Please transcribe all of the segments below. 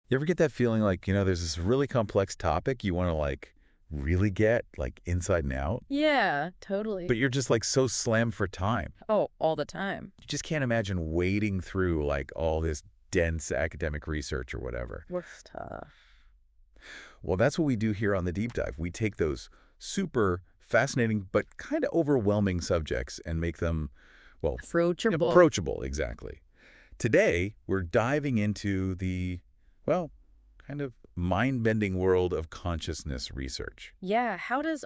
You ever get that feeling like, there's this really complex topic you want to really get inside and out, Yeah, totally. but you're just so slammed for time. Oh, all the time. You just can't imagine wading through all this dense academic research or whatever. Work's tough. Well, that's what we do here on the deep dive. We take those super fascinating but kind of overwhelming subjects and make them, well, Approachable. approachable, exactly. Today, we're diving into the, well, kind of mind-bending world of consciousness research. Yeah, how does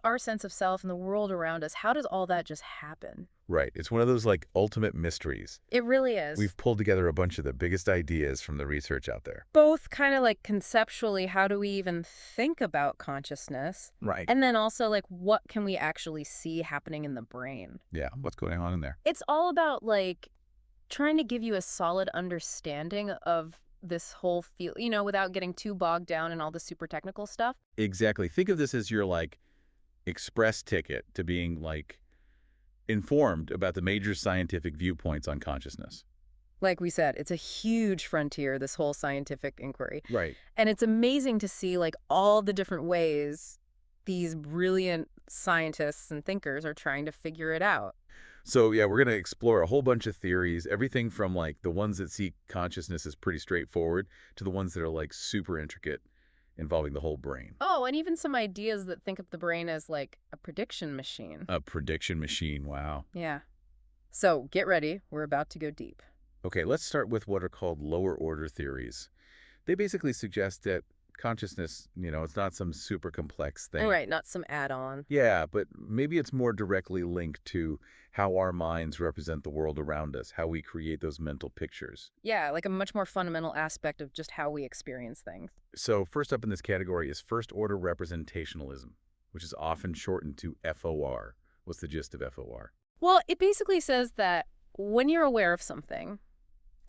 our sense of self and the world around us, how does all that just happen? Right. It's one of those ultimate mysteries. It really is. We've pulled together a bunch of the biggest ideas from the research out there. Both kind of like conceptually, how do we even think about consciousness? Right. And then also like what can we actually see happening in the brain? Yeah, what's going on in there? It's all about like trying to give you a solid understanding of this whole field, without getting too bogged down in all the super technical stuff. Exactly. Think of this as your express ticket to being informed about the major scientific viewpoints on consciousness. Like we said, it's a huge frontier, this whole scientific inquiry. Right. And it's amazing to see like all the different ways these brilliant scientists and thinkers are trying to figure it out. So yeah, we're going to explore a whole bunch of theories, everything from the ones that see consciousness as pretty straightforward to the ones that are super intricate, involving the whole brain. Oh, and even some ideas that think of the brain as like a prediction machine. A prediction machine, wow. Yeah. So get ready. We're about to go deep. Okay, let's start with what are called lower order theories. They basically suggest that consciousness, it's not some super complex All thing. right, not some add-on. Yeah, but maybe it's more directly linked to how our minds represent the world around us, how we create those mental pictures. Yeah, like a much more fundamental aspect of just how we experience things. So first up in this category is first-order representationalism, which is often shortened to FOR. What's the gist of FOR? Well, it basically says that when you're aware of something,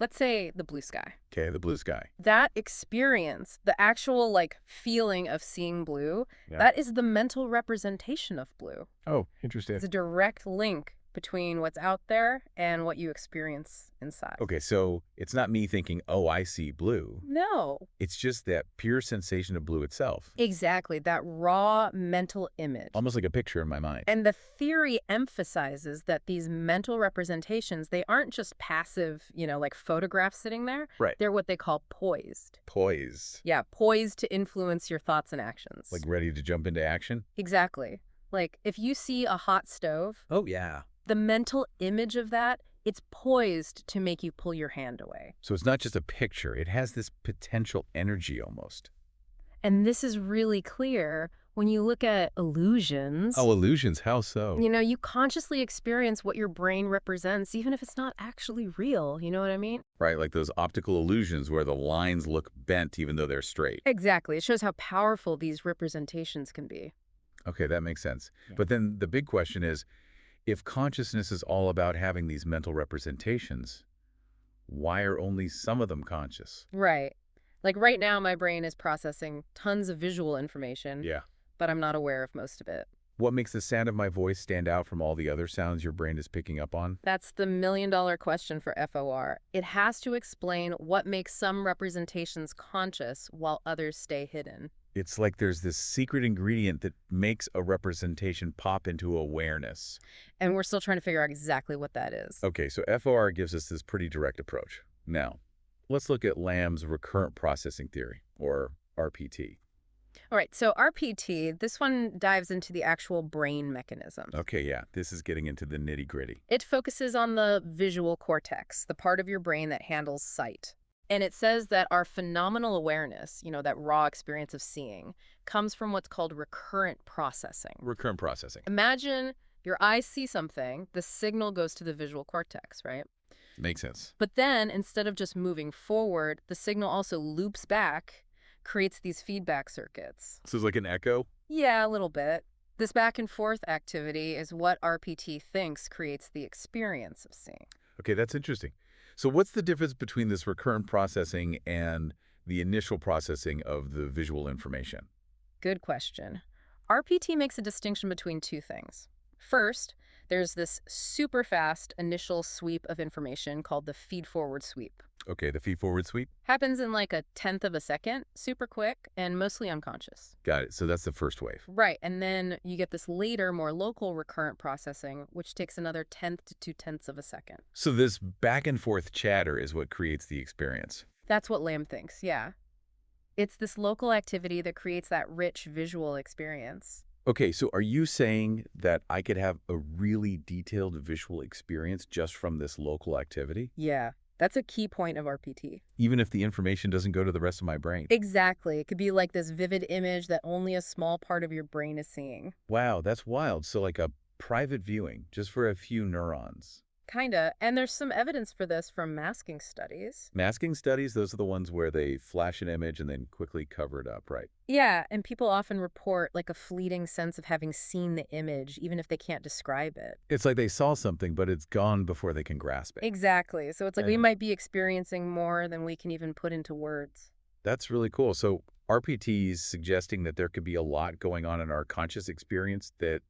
let's say the blue sky, Okay, the blue sky. that experience, the actual like feeling of seeing blue, Yeah. that is the mental representation of blue. Oh, interesting. It's a direct link between what's out there and what you experience inside. Okay, so it's not me thinking, oh, I see blue. No, It's just that pure sensation of blue itself. exactly. That raw mental image. Almost like a picture in my mind. And the theory emphasizes that these mental representations, they aren't just passive, like photographs sitting there. Right. They're what they call poised. Poised. Yeah, poised to influence your thoughts and actions. Like ready to jump into action? Exactly. Like if you see a hot stove, Oh, yeah. the mental image of that, it's poised to make you pull your hand away. So it's not just a picture. It has this potential energy almost. And this is really clear when you look at illusions. Oh, illusions. How so? You consciously experience what your brain represents, even if it's not actually real. You know what I mean? Right, like those optical illusions where the lines look bent even though they're straight. Exactly. It shows how powerful these representations can be. Okay, that makes sense. But then the big question is, if consciousness is all about having these mental representations, why are only some of them conscious? Right. Like right now, my brain is processing tons of visual information, Yeah. but I'm not aware of most of it. What makes the sound of my voice stand out from all the other sounds your brain is picking up on? That's the million-dollar question for FOR. It has to explain what makes some representations conscious while others stay hidden. It's like there's this secret ingredient that makes a representation pop into awareness. And we're still trying to figure out exactly what that is. Okay, so FOR gives us this pretty direct approach. Now, let's look at Lamb's recurrent processing theory, or RPT. All right, so RPT, this one dives into the actual brain mechanisms. Okay, yeah, this is getting into the nitty-gritty. It focuses on the visual cortex, the part of your brain that handles sight. And it says that our phenomenal awareness, that raw experience of seeing, comes from what's called recurrent processing. Recurrent processing. Imagine your eyes see something, the signal goes to the visual cortex, right? Makes sense. But then instead of just moving forward, the signal also loops back, creates these feedback circuits. So it's like an echo? Yeah, a little bit. This back and forth activity is what RPT thinks creates the experience of seeing. Okay, that's interesting. So what's the difference between this recurrent processing and the initial processing of the visual information? Good question. RPT makes a distinction between two things. First, There's this super fast initial sweep of information called the feed-forward sweep. Okay, the feed-forward sweep? Happens in like a tenth of a second, super quick, and mostly unconscious. Got it. So that's the first wave. Right, and then you get this later, more local recurrent processing, which takes another tenth to two-tenths of a second. So this back and forth chatter is what creates the experience. That's what Lamb thinks, yeah. It's this local activity that creates that rich visual experience. Okay, so are you saying that I could have a really detailed visual experience just from this local activity, Yeah, that's a key point of RPT. even if the information doesn't go to the rest of my brain? Exactly. It could be like this vivid image that only a small part of your brain is seeing. Wow, that's wild. So like a private viewing just for a few neurons. Kinda. And there's some evidence for this from masking studies. Masking studies, those are the ones where they flash an image and then quickly cover it up, right? Yeah, and people often report like a fleeting sense of having seen the image, even if they can't describe it. It's like they saw something, but it's gone before they can grasp it. Exactly. So it's like we Yeah. might be experiencing more than we can even put into words. That's really cool. So RPT is suggesting that there could be a lot going on in our conscious experience that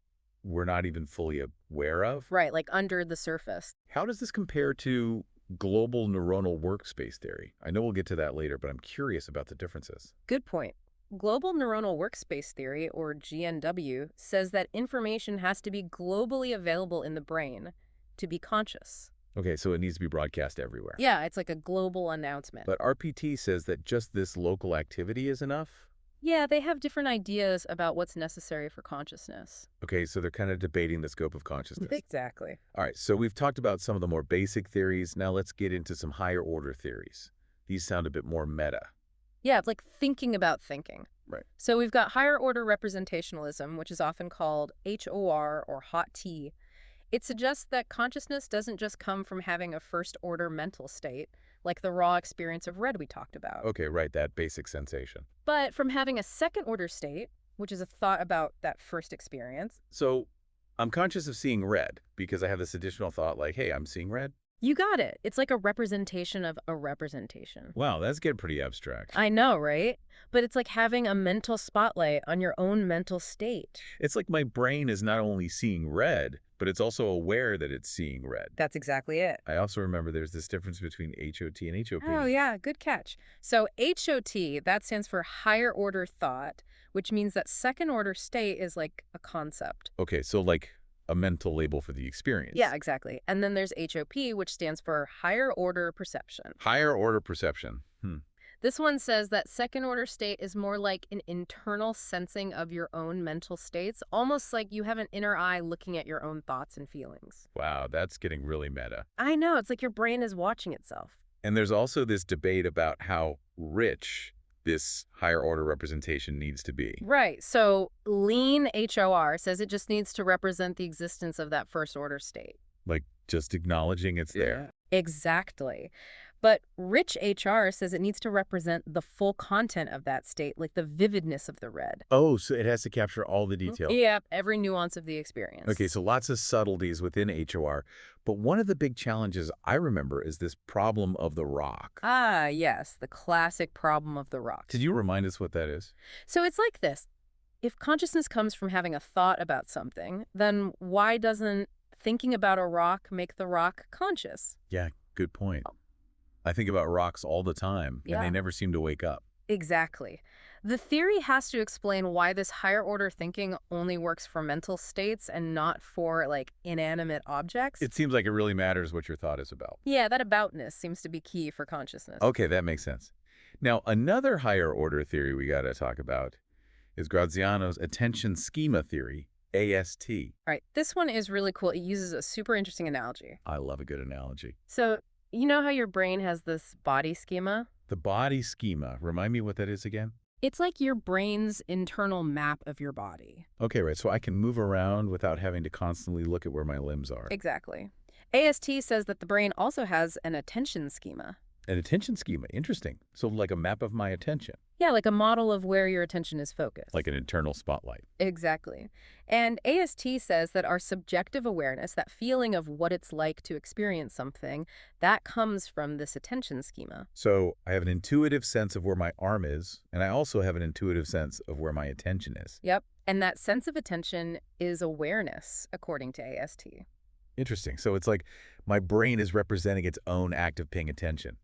we're not even fully aware of. Right, like under the surface. How does this compare to global neuronal workspace theory? I know we'll get to that later, but I'm curious about the differences. Good point. Global Neuronal Workspace Theory, or GNW, says that information has to be globally available in the brain to be conscious. Okay, so it needs to be broadcast everywhere. Yeah, it's like a global announcement. But RPT says that just this local activity is enough? Yeah, they have different ideas about what's necessary for consciousness. Okay, so they're kind of debating the scope of consciousness. Exactly. All right, so we've talked about some of the more basic theories. Now let's get into some higher order theories. These sound a bit more meta. Yeah, it's like thinking about thinking. Right. So we've got higher order representationalism, which is often called HOR or hot T. It suggests that consciousness doesn't just come from having a first order mental state, like the raw experience of red we talked about, Okay, right, that basic sensation. but from having a second order state, which is a thought about that first experience. So I'm conscious of seeing red because I have this additional thought like, hey, I'm seeing red. You got it. It's like a representation of a representation. Wow, that's getting pretty abstract. I know, right? But it's like having a mental spotlight on your own mental state. It's like my brain is not only seeing red, but it's also aware that it's seeing red. That's exactly it. I also remember there's this difference between HOT and HOP. Oh, yeah, good catch. So HOT, that stands for higher order thought, which means that second order state is like a concept. Okay, so like a mental label for the experience. Yeah, exactly. And then there's HOP, which stands for higher order perception. Higher order perception. This one says that second order state is more like an internal sensing of your own mental states, almost like you have an inner eye looking at your own thoughts and feelings. Wow, that's getting really meta. I know, it's like your brain is watching itself. And there's also this debate about how rich this higher order representation needs to be. Right. So lean HOR says it just needs to represent the existence of that first order state. Like just acknowledging it's there. Exactly. But rich HR says it needs to represent the full content of that state, like the vividness of the red. Oh, so it has to capture all the detail. Yeah, every nuance of the experience. Okay, so lots of subtleties within HOR. But one of the big challenges I remember is this problem of the rock. Ah, yes, the classic problem of the rock. Could you remind us what that is? So it's like this. If consciousness comes from having a thought about something, then why doesn't thinking about a rock make the rock conscious? Yeah, good point. I think about rocks all the time, and Yeah. they never seem to wake up. Exactly. The theory has to explain why this higher order thinking only works for mental states and not for, like, inanimate objects. It seems like it really matters what your thought is about. Yeah, that aboutness seems to be key for consciousness. Okay, that makes sense. Now, another higher order theory we got to talk about is Graziano's attention schema theory, AST. All right, this one is really cool. It uses a super interesting analogy. I love a good analogy. So, you know how your brain has this body schema? The body schema, remind me what that is again? It's like your brain's internal map of your body. Okay, right, so I can move around without having to constantly look at where my limbs are. Exactly. AST says that the brain also has an attention schema. An attention schema, interesting. So like a map of my attention, Yeah, like a model of where your attention is focused. like an internal spotlight. Exactly. And AST says that our subjective awareness, that feeling of what it's like to experience something, that comes from this attention schema. So I have an intuitive sense of where my arm is, and I also have an intuitive sense of where my attention is. Yep. And that sense of attention is awareness, according to AST. Interesting. So it's like my brain is representing its own act of paying attention.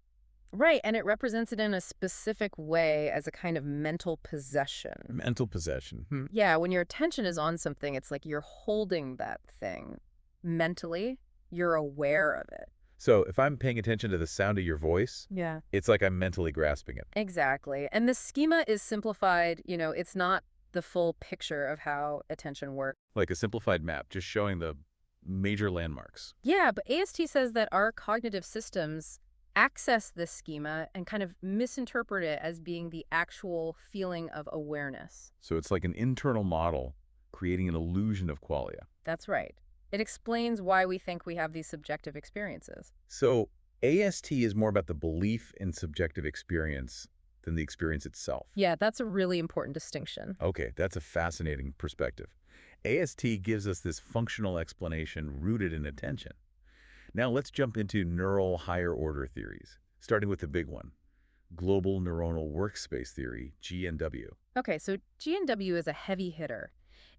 Right, and it represents it in a specific way as a kind of mental possession. Mental possession. Hmm. Yeah, when your attention is on something, it's like you're holding that thing. Mentally, you're aware of it. So if I'm paying attention to the sound of your voice, Yeah. it's like I'm mentally grasping it. Exactly. And the schema is simplified, it's not the full picture of how attention works. Like a simplified map, just showing the major landmarks. Yeah, but AST says that our cognitive systems access this schema and kind of misinterpret it as being the actual feeling of awareness. So it's like an internal model creating an illusion of qualia. That's right. It explains why we think we have these subjective experiences. So AST is more about the belief in subjective experience than the experience itself. Yeah, that's a really important distinction. Okay, that's a fascinating perspective. AST gives us this functional explanation rooted in attention. Now let's jump into neural higher order theories, starting with the big one, global neuronal workspace theory, GNW. Okay, so GNW is a heavy hitter.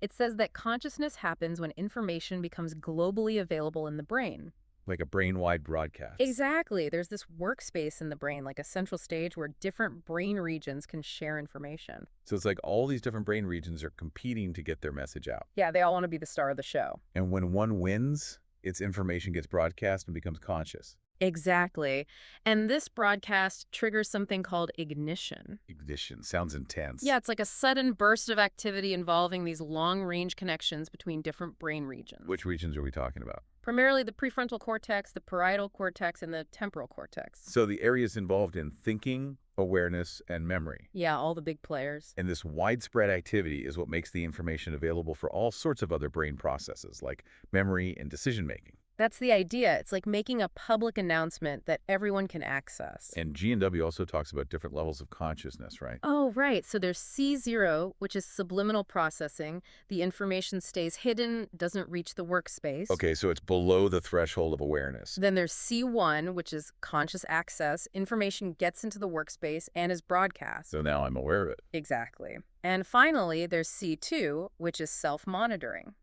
It says that consciousness happens when information becomes globally available in the brain. Like a brain-wide broadcast. Exactly. There's this workspace in the brain, like a central stage where different brain regions can share information. So it's like all these different brain regions are competing to get their message out. Yeah, they all want to be the star of the show. And when one wins, its information gets broadcast and becomes conscious. Exactly. And this broadcast triggers something called ignition. Ignition sounds intense. Yeah, it's like a sudden burst of activity involving these long-range connections between different brain regions. Which regions are we talking about? Primarily the prefrontal cortex, the parietal cortex, and the temporal cortex. So the areas involved in thinking, awareness, and memory. Yeah, all the big players. And this widespread activity is what makes the information available for all sorts of other brain processes, like memory and decision-making. That's the idea. It's like making a public announcement that everyone can access. And GNW also talks about different levels of consciousness, right? Oh, right. So there's C0, which is subliminal processing. The information stays hidden, doesn't reach the workspace. Okay, so it's below the threshold of awareness. Then there's C1, which is conscious access. Information gets into the workspace and is broadcast. So now I'm aware of it. Exactly. And finally, there's C2, which is self-monitoring.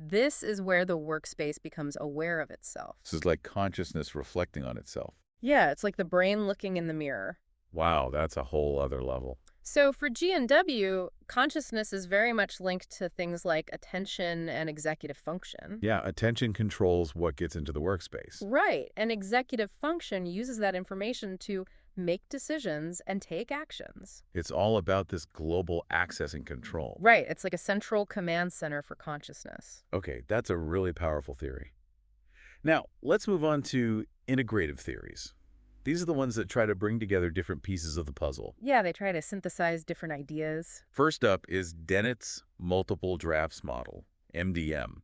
This is where the workspace becomes aware of itself. This is like consciousness reflecting on itself. Yeah, it's like the brain looking in the mirror. Wow, that's a whole other level. So for GNW, consciousness is very much linked to things like attention and executive function. Yeah, attention controls what gets into the workspace. Right, and executive function uses that information to make decisions and take actions. It's all about this global access and control. Right, it's like a central command center for consciousness. Okay, that's a really powerful theory. Now, let's move on to integrative theories. These are the ones that try to bring together different pieces of the puzzle. Yeah, they try to synthesize different ideas. First up is Dennett's multiple drafts model, MDM.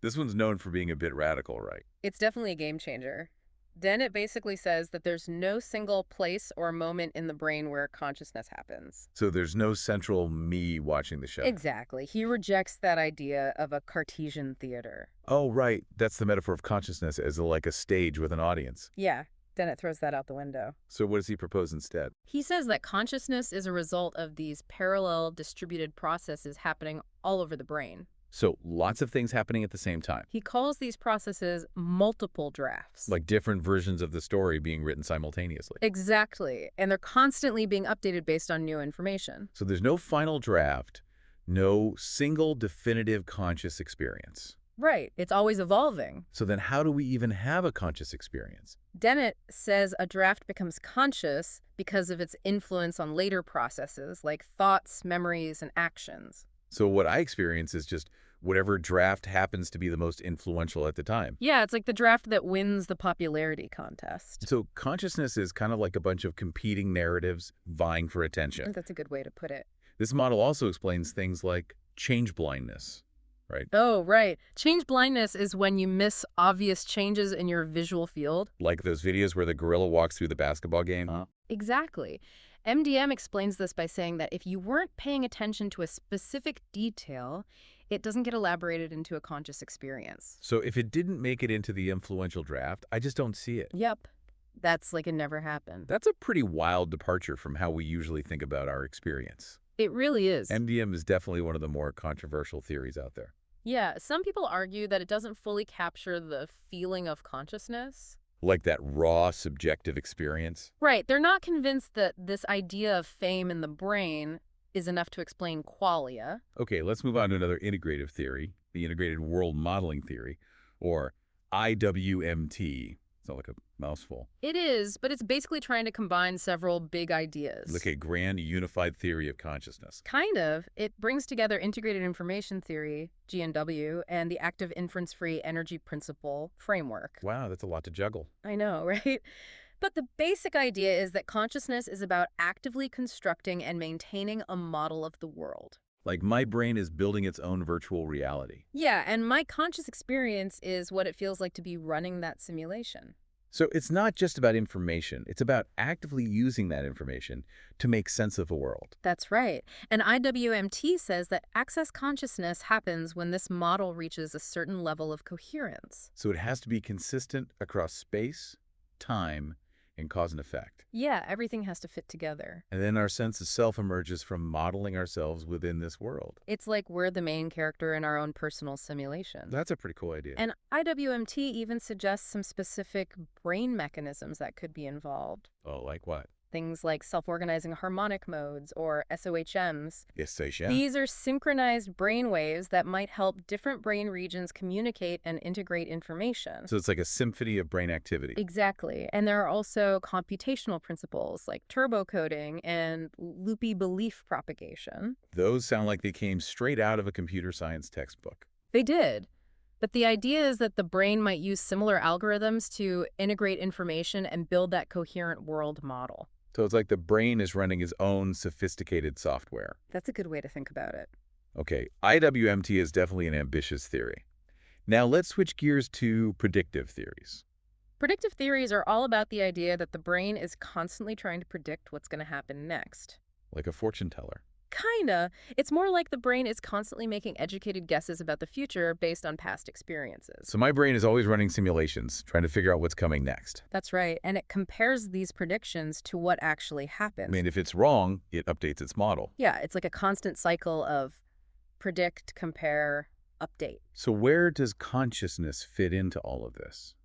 This one's known for being a bit radical, right? It's definitely a game changer. Dennett basically says that there's no single place or moment in the brain where consciousness happens. So there's no central me watching the show. Exactly. He rejects that idea of a Cartesian theater. Oh, right. That's the metaphor of consciousness as like a stage with an audience. Yeah, Dennett throws that out the window. So what does he propose instead? He says that consciousness is a result of these parallel distributed processes happening all over the brain. So lots of things happening at the same time. He calls these processes multiple drafts. Like different versions of the story being written simultaneously. Exactly. And they're constantly being updated based on new information. So there's no final draft, no single definitive conscious experience. Right. It's always evolving. So then how do we even have a conscious experience? Dennett says a draft becomes conscious because of its influence on later processes like thoughts, memories, and actions. So what I experience is just whatever draft happens to be the most influential at the time. Yeah, it's like the draft that wins the popularity contest. So consciousness is kind of like a bunch of competing narratives vying for I attention. think that's a good way to put it. This model also explains things like change blindness, right? Oh, right. Change blindness is when you miss obvious changes in your visual field. Like those videos where the gorilla walks through the basketball game. Exactly. MDM explains this by saying that if you weren't paying attention to a specific detail, it doesn't get elaborated into a conscious experience. So if it didn't make it into the influential draft, I just don't see it. Yep. That's like it never happened. That's a pretty wild departure from how we usually think about our experience. It really is. MDM is definitely one of the more controversial theories out there. Yeah, some people argue that it doesn't fully capture the feeling of consciousness. Like that raw, subjective experience? Right, they're not convinced that this idea of fame in the brain is enough to explain qualia. Okay, let's move on to another integrative theory, the integrated world modeling theory, or IWMT. Sounds like a mouthful. It is, but it's basically trying to combine several big ideas. Like a grand unified theory of consciousness. Kind of. It brings together integrated information theory, GNW, and the active inference-free energy principle framework. Wow, that's a lot to juggle. I know, right? But the basic idea is that consciousness is about actively constructing and maintaining a model of the world. Like my brain is building its own virtual reality. Yeah, and my conscious experience is what it feels like to be running that simulation. So it's not just about information. It's about actively using that information to make sense of the world. That's right. And IWMT says that access consciousness happens when this model reaches a certain level of coherence. So it has to be consistent across space, time, and cause and effect. Yeah, everything has to fit together. And then our sense of self emerges from modeling ourselves within this world. It's like we're the main character in our own personal simulation. That's a pretty cool idea. And IWMT even suggests some specific brain mechanisms that could be involved. Oh, like what? Things like self-organizing harmonic modes or SOHMs. Yes, yeah. These are synchronized brain waves that might help different brain regions communicate and integrate information. So it's like a symphony of brain activity. Exactly. And there are also computational principles like turbo coding and loopy belief propagation. Those sound like they came straight out of a computer science textbook. They did. But the idea is that the brain might use similar algorithms to integrate information and build that coherent world model. So it's like the brain is running its own sophisticated software. That's a good way to think about it. Okay, IWMT is definitely an ambitious theory. Now let's switch gears to predictive theories. Predictive theories are all about the idea that the brain is constantly trying to predict what's going to happen next. Like a fortune teller. Kinda. It's more like the brain is constantly making educated guesses about the future based on past experiences. So my brain is always running simulations, trying to figure out what's coming next. That's right. And it compares these predictions to what actually happens. I mean, if it's wrong, it updates its model. Yeah, it's like a constant cycle of predict, compare, update. So where does consciousness fit into all of this?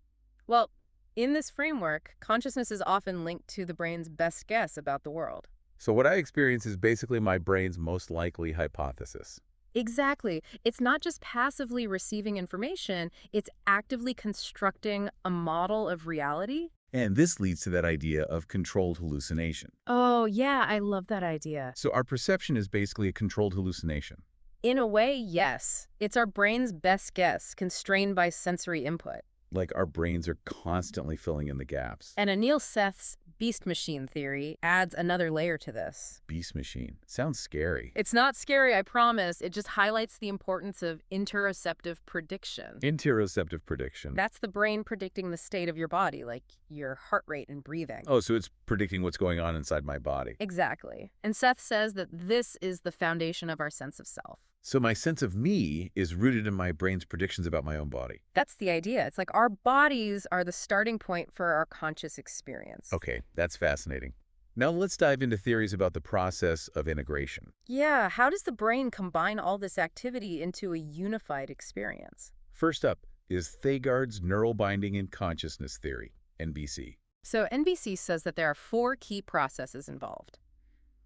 Well, in this framework, consciousness is often linked to the brain's best guess about the world. So what I experience is basically my brain's most likely hypothesis. Exactly. It's not just passively receiving information, it's actively constructing a model of reality. And this leads to that idea of controlled hallucination. Oh, yeah, I love that idea. So our perception is basically a controlled hallucination. In a way, yes. It's our brain's best guess, constrained by sensory input. Like our brains are constantly filling in the gaps. And Anil Seth's beast machine theory adds another layer to this. Beast machine. Sounds scary. It's not scary, I promise. It just highlights the importance of interoceptive prediction. Interoceptive prediction. That's the brain predicting the state of your body, like your heart rate and breathing. Oh, so it's predicting what's going on inside my body. Exactly. And Seth says that this is the foundation of our sense of self. So my sense of me is rooted in my brain's predictions about my own body. That's the idea. It's like our bodies are the starting point for our conscious experience. Okay, that's fascinating. Now let's dive into theories about the process of integration. Yeah, how does the brain combine all this activity into a unified experience? First up is Thagard's neural binding and consciousness theory, NBC. So NBC says that there are 4 key processes involved: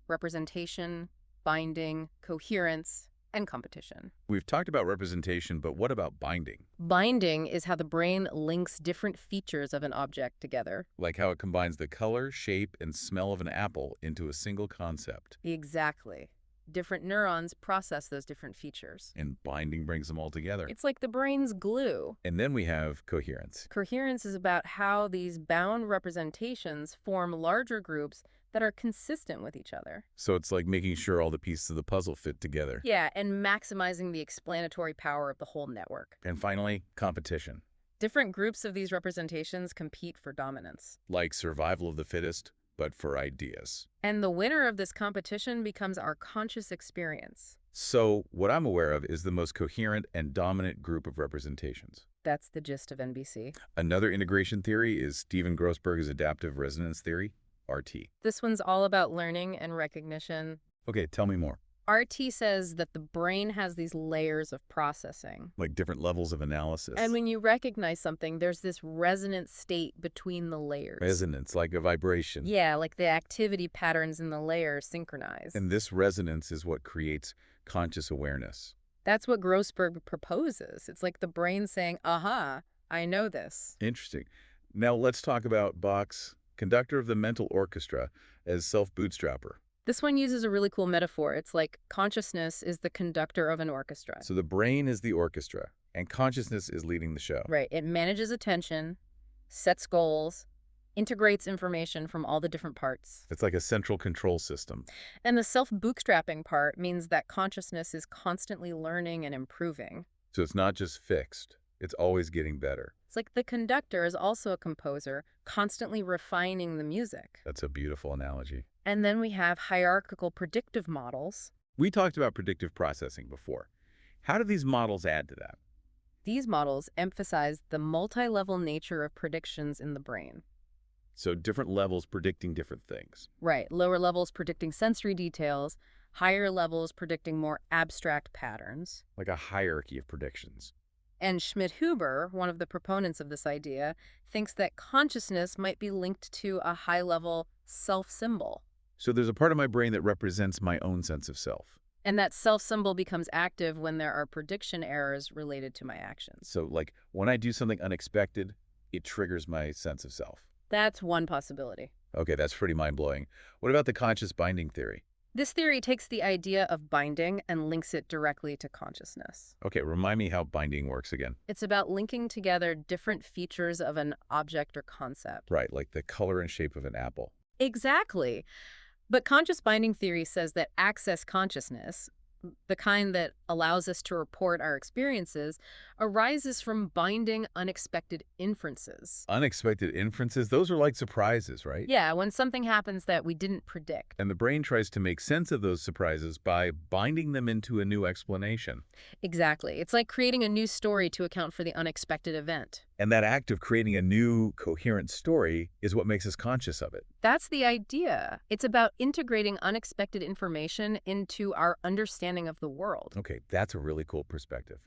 representation, binding, coherence, and competition. We've talked about representation, but what about binding? Binding is how the brain links different features of an object together. Like how it combines the color, shape, and smell of an apple into a single concept. Exactly. Different neurons process those different features. And binding brings them all together. It's like the brain's glue. And then we have coherence. Coherence is about how these bound representations form larger groups that are consistent with each other. So it's like making sure all the pieces of the puzzle fit together. Yeah, and maximizing the explanatory power of the whole network. And finally, competition. Different groups of these representations compete for dominance. Like survival of the fittest, but for ideas. And the winner of this competition becomes our conscious experience. So what I'm aware of is the most coherent and dominant group of representations. That's the gist of NBC. Another integration theory is Steven Grossberg's adaptive resonance theory, RT. This one's all about learning and recognition. Okay, tell me more. RT says that the brain has these layers of processing. Like different levels of analysis. And when you recognize something, there's this resonant state between the layers. Resonance, like a vibration. Yeah, like the activity patterns in the layers synchronize. And this resonance is what creates conscious awareness. That's what Grossberg proposes. It's like the brain saying, aha, I know this. Interesting. Now let's talk about Bach's conductor of the mental orchestra as self-bootstrapper. This one uses a really cool metaphor. It's like consciousness is the conductor of an orchestra. So the brain is the orchestra, and consciousness is leading the show. Right. It manages attention, sets goals, integrates information from all the different parts. It's like a central control system. And the self-bootstrapping part means that consciousness is constantly learning and improving. So it's not just fixed. It's always getting better. It's like the conductor is also a composer, constantly refining the music. That's a beautiful analogy. And then we have hierarchical predictive models. We talked about predictive processing before. How do these models add to that? These models emphasize the multi-level nature of predictions in the brain. So different levels predicting different things. Right. Lower levels predicting sensory details, higher levels predicting more abstract patterns. Like a hierarchy of predictions. And Schmidt-Huber, one of the proponents of this idea, thinks that consciousness might be linked to a high-level self-symbol. So there's a part of my brain that represents my own sense of self. And that self-symbol becomes active when there are prediction errors related to my actions. So like when I do something unexpected, it triggers my sense of self. That's one possibility. Okay, that's pretty mind-blowing. What about the conscious binding theory? This theory takes the idea of binding and links it directly to consciousness. Okay, remind me how binding works again. It's about linking together different features of an object or concept. Right, like the color and shape of an apple. Exactly. But conscious binding theory says that access consciousness, the kind that allows us to report our experiences, arises from binding unexpected inferences. Unexpected inferences, those are like surprises, right? Yeah, when something happens that we didn't predict. And the brain tries to make sense of those surprises by binding them into a new explanation. Exactly. It's like creating a new story to account for the unexpected event. And that act of creating a new, coherent story is what makes us conscious of it. That's the idea. It's about integrating unexpected information into our understanding of the world. Okay, that's a really cool perspective.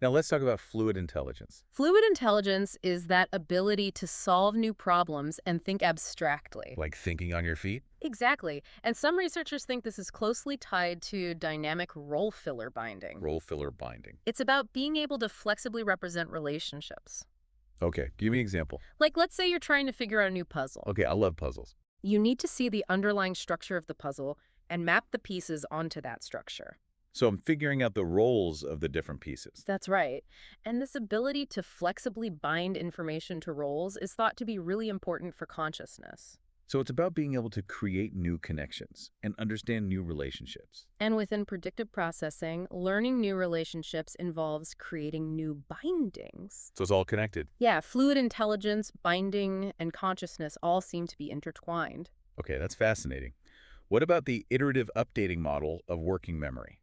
Now let's talk about fluid intelligence. Fluid intelligence is that ability to solve new problems and think abstractly. Like thinking on your feet? Exactly. And some researchers think this is closely tied to dynamic role filler binding. Role filler binding. It's about being able to flexibly represent relationships. Okay, give me an example. Like, let's say you're trying to figure out a new puzzle. Okay, I love puzzles. You need to see the underlying structure of the puzzle and map the pieces onto that structure. So I'm figuring out the roles of the different pieces. That's right. And this ability to flexibly bind information to roles is thought to be really important for consciousness. So it's about being able to create new connections and understand new relationships. And within predictive processing, learning new relationships involves creating new bindings. So it's all connected. Yeah, fluid intelligence, binding, and consciousness all seem to be intertwined. Okay, that's fascinating. What about the iterative updating model of working memory?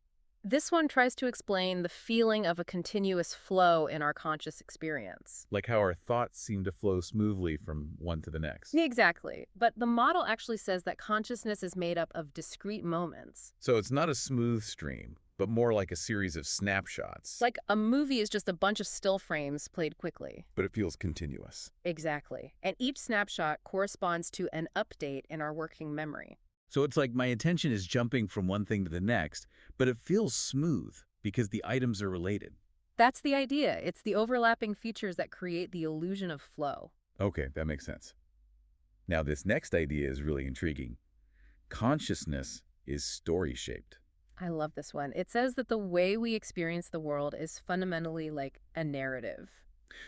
This one tries to explain the feeling of a continuous flow in our conscious experience. Like how our thoughts seem to flow smoothly from one to the next. Exactly. But the model actually says that consciousness is made up of discrete moments. So it's not a smooth stream, but more like a series of snapshots. Like a movie is just a bunch of still frames played quickly. But it feels continuous. Exactly. And each snapshot corresponds to an update in our working memory. So it's like my attention is jumping from one thing to the next, but it feels smooth because the items are related. That's the idea. It's the overlapping features that create the illusion of flow. Okay, that makes sense. Now this next idea is really intriguing. Consciousness is story-shaped. I love this one. It says that the way we experience the world is fundamentally like a narrative.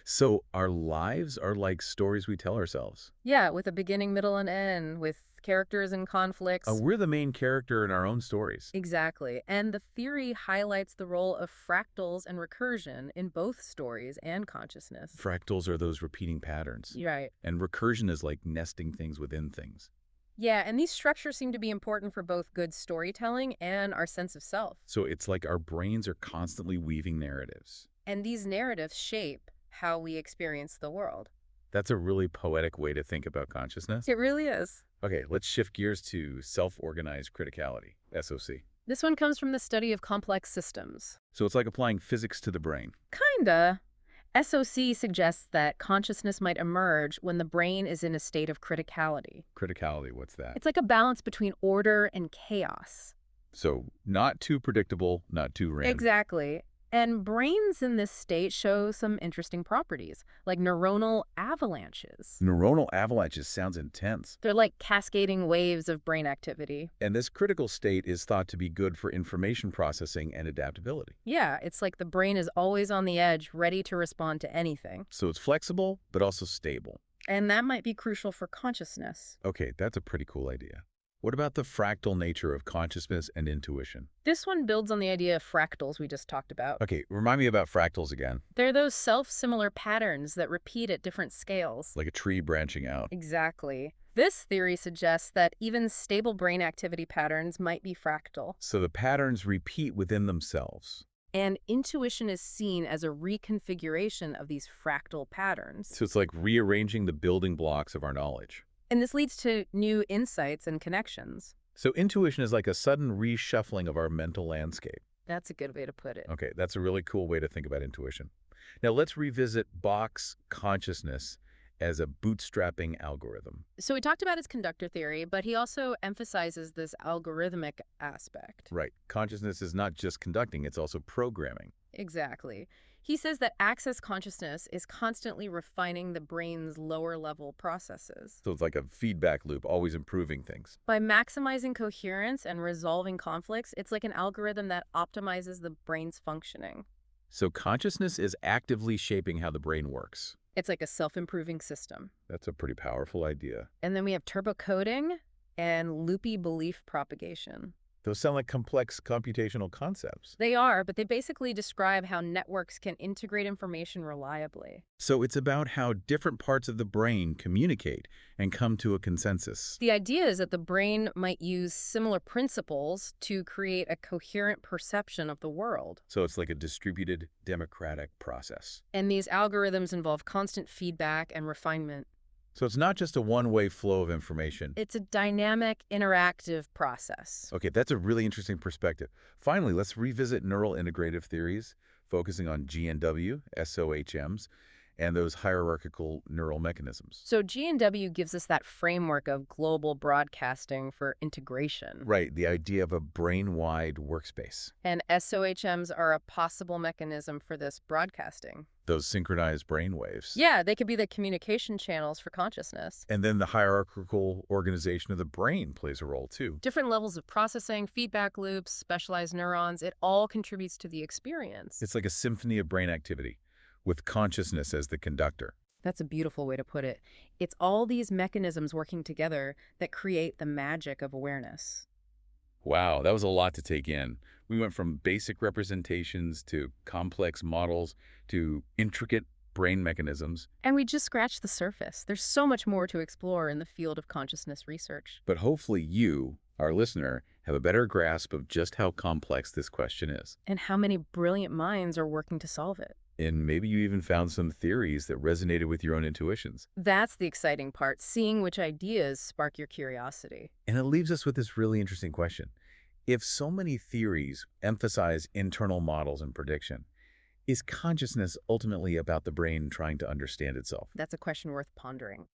So our lives are like stories we tell ourselves. Yeah, with a beginning, middle, and end, with characters and conflicts. We're the main character in our own stories. Exactly. And the theory highlights the role of fractals and recursion in both stories and consciousness. Fractals are those repeating patterns. Right. And recursion is like nesting things within things. Yeah, and these structures seem to be important for both good storytelling and our sense of self. So it's like our brains are constantly weaving narratives. And these narratives shape how we experience the world. That's a really poetic way to think about consciousness. It really is. Okay, let's shift gears to self-organized criticality, SOC. This one comes from the study of complex systems. So it's like applying physics to the brain. Kinda. SOC suggests that consciousness might emerge when the brain is in a state of criticality. Criticality, what's that? It's like a balance between order and chaos. So not too predictable, not too random. Exactly. And brains in this state show some interesting properties, like neuronal avalanches. Neuronal avalanches sounds intense. They're like cascading waves of brain activity. And this critical state is thought to be good for information processing and adaptability. Yeah, it's like the brain is always on the edge, ready to respond to anything. So it's flexible, but also stable. And that might be crucial for consciousness. Okay, that's a pretty cool idea. What about the fractal nature of consciousness and intuition? This one builds on the idea of fractals we just talked about. Okay, remind me about fractals again. They're those self-similar patterns that repeat at different scales. Like a tree branching out. Exactly. This theory suggests that even stable brain activity patterns might be fractal. So the patterns repeat within themselves. And intuition is seen as a reconfiguration of these fractal patterns. So it's like rearranging the building blocks of our knowledge. And this leads to new insights and connections. So intuition is like a sudden reshuffling of our mental landscape. That's a good way to put it. Okay, that's a really cool way to think about intuition. Now let's revisit Bach's consciousness as a bootstrapping algorithm. So we talked about his conductor theory, but he also emphasizes this algorithmic aspect. Right. Consciousness is not just conducting, it's also programming. Exactly. He says that access consciousness is constantly refining the brain's lower-level processes. So it's like a feedback loop, always improving things. By maximizing coherence and resolving conflicts, it's like an algorithm that optimizes the brain's functioning. So consciousness is actively shaping how the brain works. It's like a self-improving system. That's a pretty powerful idea. And then we have turbo coding and loopy belief propagation. Those sound like complex computational concepts. They are, but they basically describe how networks can integrate information reliably. So it's about how different parts of the brain communicate and come to a consensus. The idea is that the brain might use similar principles to create a coherent perception of the world. So it's like a distributed democratic process. And these algorithms involve constant feedback and refinement. So it's not just a one-way flow of information. It's a dynamic, interactive process. Okay, that's a really interesting perspective. Finally, let's revisit neural integrative theories, focusing on GNW, SOHMs, and those hierarchical neural mechanisms. So GNW gives us that framework of global broadcasting for integration. Right, the idea of a brain-wide workspace. And SOHMs are a possible mechanism for this broadcasting. Those synchronized brain waves. Yeah, they could be the communication channels for consciousness. And then the hierarchical organization of the brain plays a role too. Different levels of processing, feedback loops, specialized neurons, it all contributes to the experience. It's like a symphony of brain activity, with consciousness as the conductor. That's a beautiful way to put it. It's all these mechanisms working together that create the magic of awareness. Wow, that was a lot to take in. We went from basic representations to complex models to intricate brain mechanisms. And we just scratched the surface. There's so much more to explore in the field of consciousness research. But hopefully you, our listener, have a better grasp of just how complex this question is. And how many brilliant minds are working to solve it. And maybe you even found some theories that resonated with your own intuitions. That's the exciting part, seeing which ideas spark your curiosity. And it leaves us with this really interesting question. If so many theories emphasize internal models and prediction, is consciousness ultimately about the brain trying to understand itself? That's a question worth pondering.